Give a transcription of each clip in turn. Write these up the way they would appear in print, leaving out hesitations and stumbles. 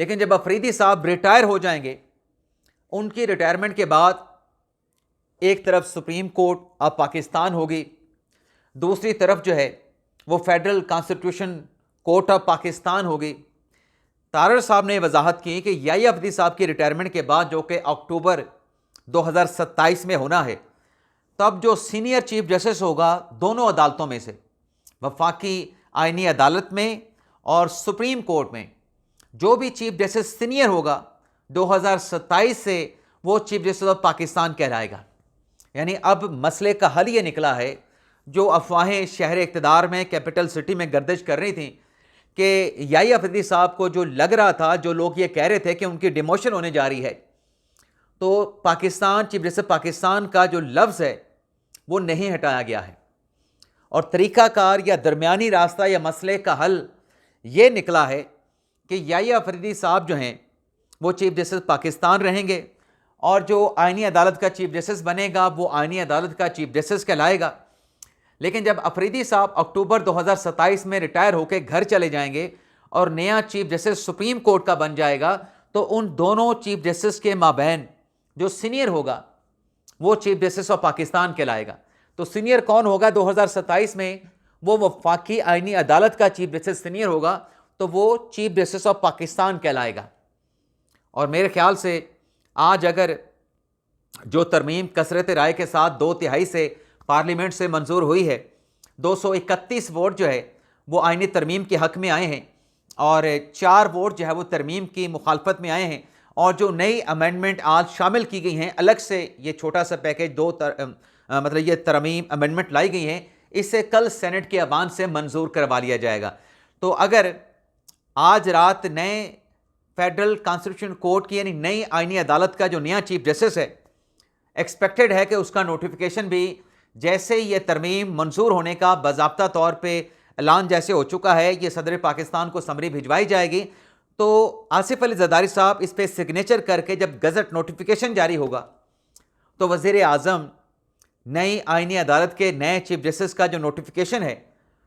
لیکن جب افریدی صاحب ریٹائر ہو جائیں گے، ان کی ریٹائرمنٹ کے بعد ایک طرف سپریم کورٹ آف پاکستان ہوگی، دوسری طرف جو ہے وہ federal constitution court of Pakistan ہوگی۔ تارڑ صاحب نے وضاحت کی کہ یحییٰ افریدی صاحب کی ریٹائرمنٹ کے بعد، جو کہ اکتوبر 2027 میں ہونا ہے، تب جو سینئر چیف جسٹس ہوگا دونوں عدالتوں میں سے، وفاقی آئینی عدالت میں اور سپریم کورٹ میں، جو بھی چیف جسٹس سینئر ہوگا 2027 سے وہ چیف جسٹس آف پاکستان کہلائے گا۔ یعنی اب مسئلے کا حل یہ نکلا ہے، جو افواہیں شہر اقتدار میں، کیپٹل سٹی میں گردش کر رہی تھیں کہ یحییٰ افریدی صاحب کو جو لگ رہا تھا، جو لوگ یہ کہہ رہے تھے کہ ان کی ڈیموشن ہونے جا رہی ہے، تو پاکستان چیف جسٹس پاکستان کا جو لفظ ہے وہ نہیں ہٹایا گیا ہے، اور طریقہ کار یا درمیانی راستہ یا مسئلے کا حل یہ نکلا ہے کہ یحییٰ افریدی صاحب جو ہیں وہ چیف جسٹس پاکستان رہیں گے، اور جو آئینی عدالت کا چیف جسٹس بنے گا وہ آئینی عدالت کا چیف جسٹس کہلائے گا۔ لیکن جب افریدی صاحب اکتوبر 2027 میں ریٹائر ہو کے گھر چلے جائیں گے اور نیا چیف جسٹس سپریم کورٹ کا بن جائے گا، تو ان دونوں چیف جسٹس کے مابین جو سینئر ہوگا وہ چیف جسٹس آف پاکستان کہلائے گا۔ تو سینئر کون ہوگا 2027 میں؟ وہ وفاقی آئینی عدالت کا چیف جسٹس سینئر ہوگا، تو وہ چیف جسٹس آف پاکستان کہلائے گا۔ اور میرے خیال سے آج اگر جو ترمیم کثرت رائے کے ساتھ 2/3 سے پارلیمنٹ سے منظور ہوئی ہے، 231 ووٹ جو ہے وہ آئینی ترمیم کے حق میں آئے ہیں، اور 4 ووٹ جو ہے وہ ترمیم کی مخالفت میں آئے ہیں، اور جو نئی امینڈمنٹ آج شامل کی گئی ہیں، الگ سے یہ چھوٹا سا پیکج مطلب یہ ترمیم امینڈمنٹ لائی گئی ہیں، اسے کل سینٹ کے ایوان سے منظور کروا لیا جائے گا۔ تو اگر آج رات نئے فیڈرل کانسٹیٹیوشن کورٹ کی یعنی نئی آئینی عدالت کا جو نیا چیف جسٹس ہے، ایکسپیکٹڈ ہے کہ اس کا نوٹیفیکیشن بھی جیسے یہ ترمیم منظور ہونے کا باضابطہ طور پہ اعلان جیسے ہو چکا ہے، یہ صدر پاکستان کو سمری بھجوائی جائے گی، تو آصف علی زرداری صاحب اس پہ سگنیچر کر کے جب گزٹ نوٹیفیکیشن جاری ہوگا، تو وزیر اعظم نئی آئینی عدالت کے نئے چیف جسٹس کا جو نوٹیفیکیشن ہے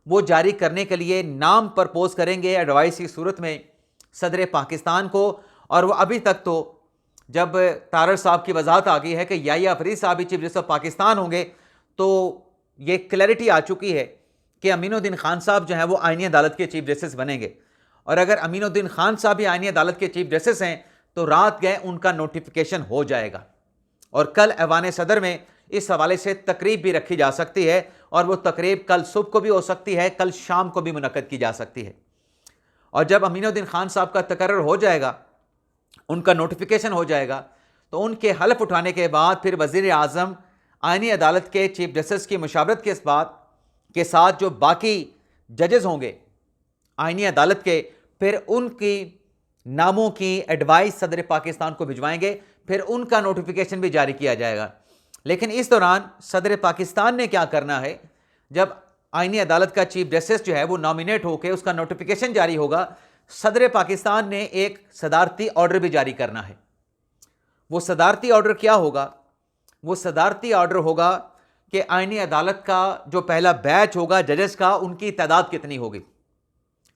وہ جاری کرنے کے لیے نام پرپوز کریں گے ایڈوائس کی صورت میں صدر پاکستان کو۔ اور وہ ابھی تک تو جب تارڑ صاحب کی وضاحت آ گئی ہے کہ یحییٰ افریدی صاحب ہی چیف جسٹس آف پاکستان ہوں گے، تو یہ کلیئرٹی آ چکی ہے کہ امین الدین خان صاحب جو ہیں وہ آئینی عدالت کے چیف جسٹس بنیں گے، اور اگر امین الدین خان صاحب بھی آئینی عدالت کے چیف جسٹس ہیں تو رات گئے ان کا نوٹیفیکیشن ہو جائے گا، اور کل ایوان صدر میں اس حوالے سے تقریب بھی رکھی جا سکتی ہے، اور وہ تقریب کل صبح کو بھی ہو سکتی ہے، کل شام کو بھی منعقد کی جا سکتی ہے۔ اور جب امین الدین خان صاحب کا تقرر ہو جائے گا، ان کا نوٹیفیکیشن ہو جائے گا، تو ان کے حلف اٹھانے کے بعد پھر وزیر اعظم آئینی عدالت کے چیف جسٹس کی مشاورت کے اس بات کے ساتھ جو باقی ججز ہوں گے آئینی عدالت کے، پھر ان کی ناموں کی ایڈوائس صدر پاکستان کو بھجوائیں گے، پھر ان کا نوٹیفیکیشن بھی جاری کیا جائے گا۔ لیکن اس دوران صدر پاکستان نے کیا کرنا ہے، جب آئینی عدالت کا چیف جسٹس جو ہے وہ نامینیٹ ہو کے اس کا نوٹیفیکیشن جاری ہوگا، صدر پاکستان نے ایک صدارتی آرڈر بھی جاری کرنا ہے۔ وہ صدارتی آرڈر کیا ہوگا؟ وہ صدارتی آرڈر ہوگا کہ آئینی عدالت کا جو پہلا بیچ ہوگا ججز کا، ان کی تعداد کتنی ہوگی،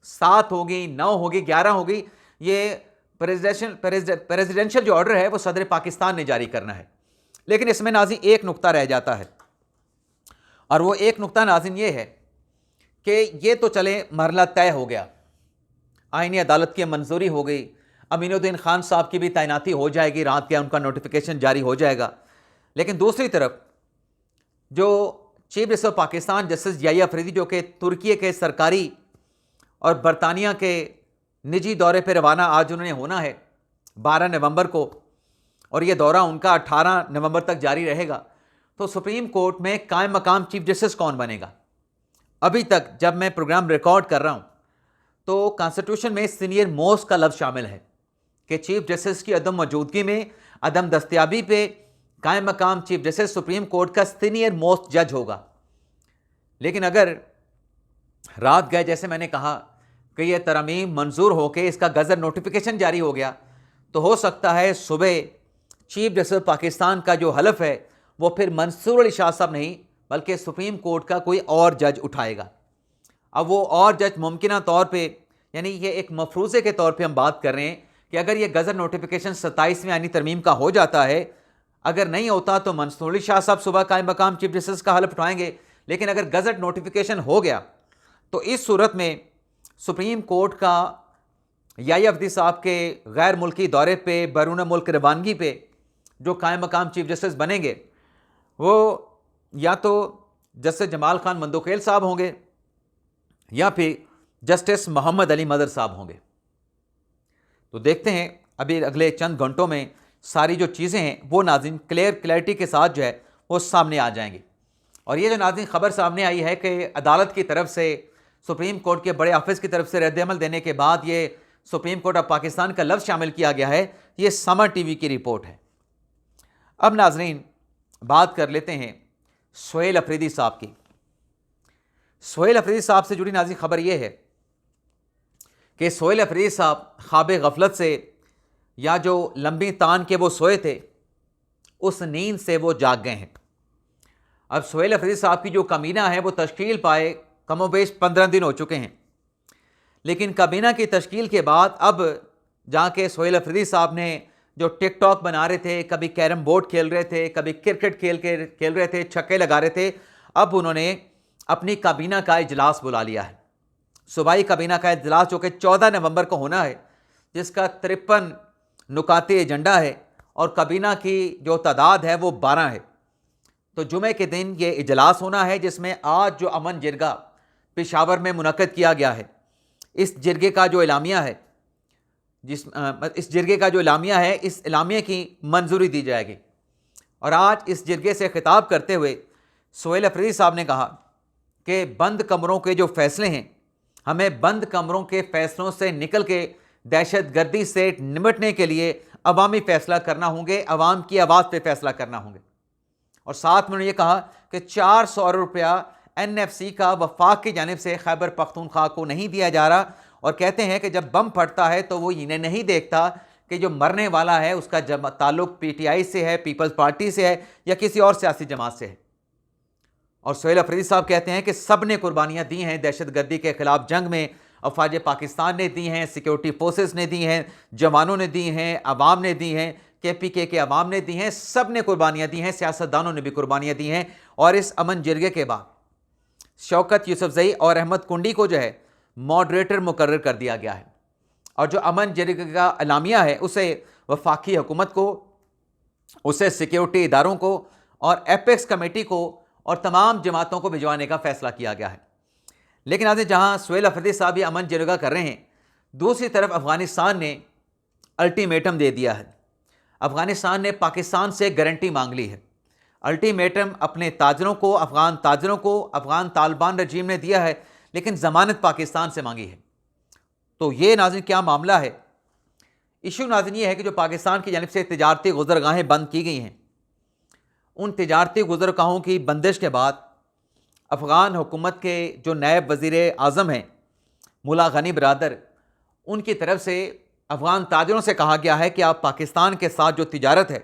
7 ہوگی، 9 ہوگی، 11 ہوگی، یہ پریزیڈنشل جو آرڈر ہے وہ صدر پاکستان نے جاری کرنا ہے۔ لیکن اس میں ناظرین ایک نقطہ رہ جاتا ہے، اور وہ ایک نقطہ ناظرین یہ ہے کہ یہ تو چلے مرحلہ طے ہو گیا، آئینی عدالت کی منظوری ہو گئی، امین الدین خان صاحب کی بھی تعیناتی ہو جائے گی، رات کے ان کا نوٹیفیکیشن جاری ہو جائے گا۔ لیکن دوسری طرف جو chief justice of Pakistan justice Yahya Afridi, جو کہ ترکی کے سرکاری اور برطانیہ کے نجی دورے پہ روانہ آج انہوں نے ہونا ہے 12 نومبر کو، اور یہ دورہ ان کا 18 نومبر تک جاری رہے گا، تو سپریم کورٹ میں قائم مقام چیف جسٹس کون بنے گا؟ ابھی تک جب میں پروگرام ریکارڈ کر رہا ہوں تو کانسٹیٹیوشن میں سینئر موسٹ کا لفظ شامل ہے کہ چیف جسٹس کی عدم موجودگی میں، عدم دستیابی پہ قائم مقام چیف جسٹس سپریم کورٹ کا سینئر موسٹ جج ہوگا۔ لیکن اگر رات گئے جیسے میں نے کہا کہ یہ ترمیم منظور ہو کے اس کا گزٹ نوٹیفیکیشن جاری ہو گیا، تو ہو سکتا ہے صبح چیف جسٹس پاکستان کا جو حلف ہے وہ پھر منصور علی شاہ صاحب نہیں بلکہ سپریم کورٹ کا کوئی اور جج اٹھائے گا۔ اب وہ اور جج ممکنہ طور پہ، یعنی یہ ایک مفروضے کے طور پہ ہم بات کر رہے ہیں کہ اگر یہ گزٹ نوٹیفیکیشن 27ویں آئینی ترمیم کا ہو جاتا ہے، اگر نہیں ہوتا تو منصور علی شاہ صاحب صبح قائم مقام چیف جسٹس کا حلف اٹھائیں گے، لیکن اگر گزٹ نوٹیفیکیشن ہو گیا تو اس صورت میں سپریم کورٹ کا یحییٰ عفدی صاحب کے غیر ملکی دورے پہ، بیرون ملک روانگی پہ جو قائم مقام چیف جسٹس بنیں گے وہ یا تو جسٹس جمال خان مندوخیل صاحب ہوں گے یا پھر جسٹس محمد علی مدر صاحب ہوں گے۔ تو دیکھتے ہیں ابھی اگلے چند گھنٹوں میں ساری جو چیزیں ہیں وہ ناظرین کلیئرٹی کے ساتھ جو ہے وہ سامنے آ جائیں گی۔ اور یہ جو ناظرین خبر سامنے آئی ہے کہ عدالت کی طرف سے، سپریم کورٹ کے بڑے آفس کی طرف سے رد عمل دینے کے بعد یہ سپریم کورٹ آف پاکستان کا لفظ شامل کیا گیا ہے، یہ سما ٹی وی کی رپورٹ ہے۔ اب ناظرین بات کر لیتے ہیں سہیل افریدی صاحب کی۔ سہیل افریدی صاحب سے جڑی ناظرین خبر یہ ہے کہ سہیل افریدی صاحب خواب غفلت سے، یا جو لمبی تان کے وہ سوئے تھے، اس نیند سے وہ جاگ گئے ہیں۔ اب سہیل افریدی صاحب کی جو کابینہ ہے وہ تشکیل پائے کم و بیش 15 دن ہو چکے ہیں، لیکن کابینہ کی تشکیل کے بعد اب جہاں کے سہیل افریدی صاحب نے جو ٹک ٹاک بنا رہے تھے، کبھی کیرم بورڈ کھیل رہے تھے، کبھی کرکٹ کھیل رہے تھے، چھکے لگا رہے تھے، اب انہوں نے اپنی کابینہ کا اجلاس بلا لیا ہے۔ صوبائی کابینہ کا اجلاس جو کہ 14 نومبر کو ہونا ہے، جس کا 53 نکاتی ایجنڈا ہے، اور کابینہ کی جو تعداد ہے وہ 12 ہے۔ تو جمعے کے دن یہ اجلاس ہونا ہے، جس میں آج جو امن جرگہ پشاور میں منعقد کیا گیا ہے، اس جرگے کا جو اعلامیہ ہے، اس اعلامیے کی منظوری دی جائے گی۔ اور آج اس جرگے سے خطاب کرتے ہوئے سہیل افریدی صاحب نے کہا کہ بند کمروں کے جو فیصلے ہیں، ہمیں بند کمروں کے فیصلوں سے نکل کے دہشت گردی سے نمٹنے کے لیے عوامی فیصلہ کرنا ہوں گے، عوام کی آواز پہ فیصلہ کرنا ہوں گے۔ اور ساتھ میں انہوں نے یہ کہا کہ 400 ارب روپیہ NFC کا وفاق کی جانب سے خیبر پختونخوا کو نہیں دیا جا رہا، اور کہتے ہیں کہ جب بم پھٹتا ہے تو وہ انہیں نہیں دیکھتا کہ جو مرنے والا ہے اس کا تعلق PTI سے ہے، پیپلز پارٹی سے ہے، یا کسی اور سیاسی جماعت سے ہے۔ اور سہیل افریدی صاحب کہتے ہیں کہ سب نے قربانیاں دی ہیں دہشت گردی کے خلاف جنگ میں، افواج پاکستان نے دی ہیں، سیکیورٹی فورسز نے دی ہیں، جوانوں نے دی ہیں، عوام نے دی ہیں، KPK کے عوام نے دی ہیں، سب نے قربانیاں دی ہیں، سیاستدانوں نے بھی قربانیاں دی ہیں۔ اور اس امن جرگے کے بعد شوکت یوسفزئی اور احمد کنڈی کو جو ہے ماڈریٹر مقرر کر دیا گیا ہے، اور جو امن جرگے کا اعلامیہ ہے اسے وفاقی حکومت کو، اسے سیکیورٹی اداروں کو، اور ایپیکس کمیٹی کو اور تمام جماعتوں کو بھجوانے کا فیصلہ کیا گیا ہے۔ لیکن آج جہاں سہیل افریدی صاحب یہ امن جرگہ کر رہے ہیں، دوسری طرف افغانستان نے الٹیمیٹم دے دیا ہے۔ افغانستان نے پاکستان سے گارنٹی مانگ لی ہے۔ الٹیمیٹم اپنے تاجروں کو، افغان تاجروں کو افغان طالبان رجیم نے دیا ہے، لیکن ضمانت پاکستان سے مانگی ہے۔ تو یہ ناظرین کیا معاملہ ہے؟ ایشو ناظرین یہ ہے کہ جو پاکستان کی جانب سے تجارتی گزرگاہیں بند کی گئی ہیں، ان تجارتی گزرگاہوں کی بندش کے بعد افغان حکومت کے جو نائب وزیر اعظم ہیں ملا غنی برادر، ان کی طرف سے افغان تاجروں سے کہا گیا ہے کہ آپ پاکستان کے ساتھ جو تجارت ہے،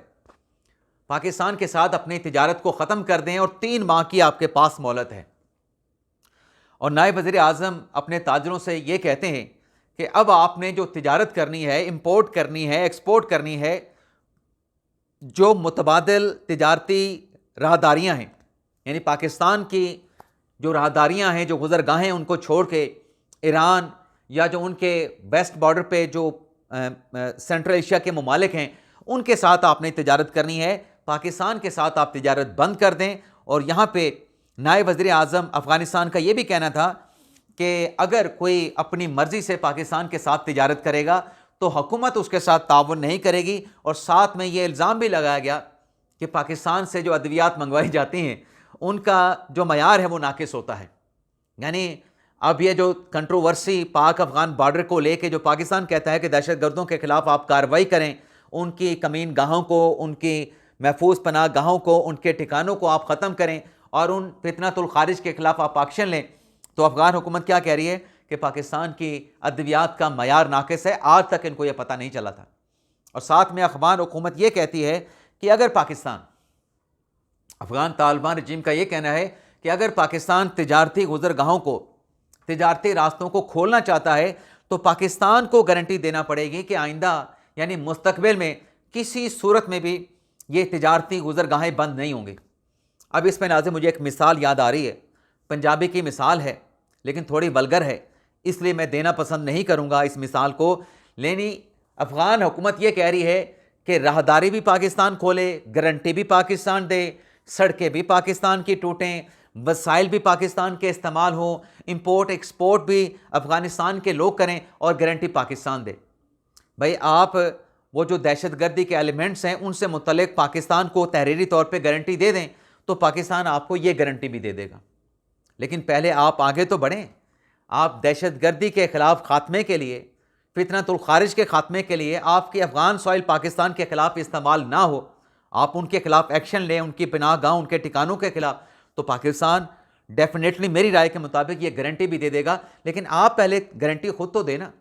پاکستان کے ساتھ اپنی تجارت کو ختم کر دیں، اور 3 ماہ کی آپ کے پاس مہلت ہے۔ اور نائب وزیر اعظم اپنے تاجروں سے یہ کہتے ہیں کہ اب آپ نے جو تجارت کرنی ہے، امپورٹ کرنی ہے، ایکسپورٹ کرنی ہے، جو متبادل تجارتی راہداریاں ہیں، یعنی پاکستان کی جو راہداریاں ہیں، جو گزرگاہیں، ان کو چھوڑ کے ایران یا جو ان کے ویسٹ بارڈر پہ جو سینٹرل ایشیا کے ممالک ہیں، ان کے ساتھ آپ نے تجارت کرنی ہے، پاکستان کے ساتھ آپ تجارت بند کر دیں۔ اور یہاں پہ نائب وزیر اعظم افغانستان کا یہ بھی کہنا تھا کہ اگر کوئی اپنی مرضی سے پاکستان کے ساتھ تجارت کرے گا تو حکومت اس کے ساتھ تعاون نہیں کرے گی۔ اور ساتھ میں یہ الزام بھی لگایا گیا کہ پاکستان سے جو ادویات منگوائی جاتی ہیں ان کا جو معیار ہے وہ ناقص ہوتا ہے۔ یعنی اب یہ جو کنٹروورسی پاک افغان بارڈر کو لے کے جو پاکستان کہتا ہے کہ دہشت گردوں کے خلاف آپ کارروائی کریں، ان کی کمین گاہوں کو، ان کی محفوظ پناہ گاہوں کو، ان کے ٹھکانوں کو آپ ختم کریں، اور ان فتنۃ الخارج کے خلاف آپ ایکشن لیں، تو افغان حکومت کیا کہہ رہی ہے کہ پاکستان کی ادویات کا معیار ناقص ہے۔ آج تک ان کو یہ پتہ نہیں چلا تھا۔ اور ساتھ میں افغان حکومت یہ کہتی ہے کہ اگر پاکستان، افغان طالبان رجیم کا یہ کہنا ہے کہ اگر پاکستان تجارتی گزرگاہوں کو، تجارتی راستوں کو کھولنا چاہتا ہے تو پاکستان کو گارنٹی دینا پڑے گی کہ آئندہ یعنی مستقبل میں کسی صورت میں بھی یہ تجارتی گزرگاہیں بند نہیں ہوں گی۔ اب اس پہ ناظرین مجھے ایک مثال یاد آ رہی ہے، پنجابی کی مثال ہے لیکن تھوڑی ولگر ہے، اس لیے میں دینا پسند نہیں کروں گا اس مثال کو۔ لیکن افغان حکومت یہ کہہ رہی ہے کہ راہداری بھی پاکستان کھولے، گارنٹی بھی پاکستان دے، سڑکیں بھی پاکستان کی ٹوٹیں، وسائل بھی پاکستان کے استعمال ہوں، امپورٹ ایکسپورٹ بھی افغانستان کے لوگ کریں اور گارنٹی پاکستان دے۔ بھائی آپ وہ جو دہشت گردی کے ایلیمنٹس ہیں ان سے متعلق پاکستان کو تحریری طور پہ گارنٹی دے دیں تو پاکستان آپ کو یہ گارنٹی بھی دے دے گا۔ لیکن پہلے آپ آگے تو بڑھیں، آپ دہشت گردی کے خلاف خاتمے کے لیے، فتنۃ الخارج کے خاتمے کے لیے آپ کی افغان سوائل پاکستان کے خلاف استعمال نہ ہو، آپ ان کے خلاف ایکشن لیں، ان کی پناہ گاہ، ان کے ٹھکانوں کے خلاف، تو پاکستان ڈیفینیٹلی میری رائے کے مطابق یہ گارنٹی بھی دے دے گا۔ لیکن آپ پہلے گارنٹی خود تو دے نا۔